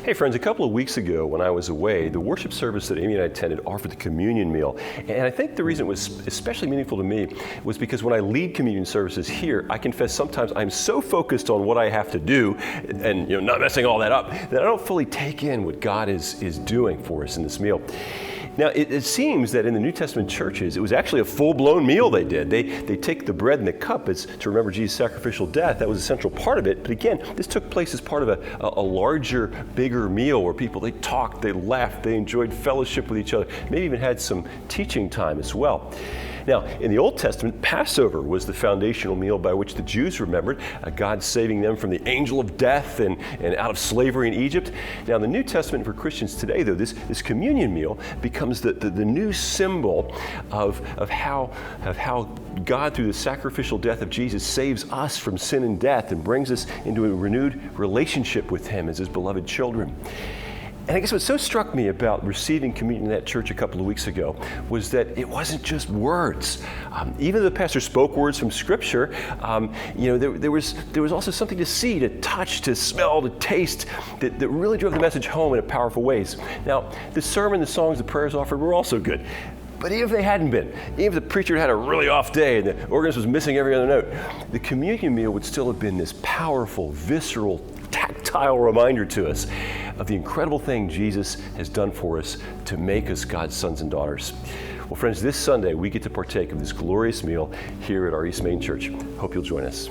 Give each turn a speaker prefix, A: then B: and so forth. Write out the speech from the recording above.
A: Hey friends, a couple of weeks ago when I was away, the worship service that Amy and I attended offered the communion meal. And I think the reason it was especially meaningful to me was because when I lead communion services here, I confess sometimes I'm so focused on what I have to do and not messing all that up that I don't fully take in what God is doing for us in this meal. Now, it seems that in the New Testament churches, it was actually a full-blown meal they did. They take the bread and the cup as to remember Jesus' sacrificial death. That was a central part of it. But again, this took place as part of a larger, bigger meal where people, they talked, they laughed, they enjoyed fellowship with each other, maybe even had some teaching time as well. Now, in the Old Testament, Passover was the foundational meal by which the Jews remembered God saving them from the angel of death and out of slavery in Egypt. Now, in the New Testament for Christians today, though, this communion meal becomes the new symbol of how God, through the sacrificial death of Jesus, saves us from sin and death and brings us into a renewed relationship with Him as His beloved children. And I guess what so struck me about receiving communion in that church a couple of weeks ago was that it wasn't just words. Even though the pastor spoke words from Scripture, there was also something to see, to touch, to smell, to taste that really drove the message home in powerful ways. Now, the sermon, the songs, the prayers offered were also good. But even if they hadn't been, even if the preacher had a really off day and the organist was missing every other note, the communion meal would still have been this powerful, visceral, tactile reminder to us of the incredible thing Jesus has done for us to make us God's sons and daughters. Well, friends, this Sunday we get to partake of this glorious meal here at our East Main Church. Hope you'll join us.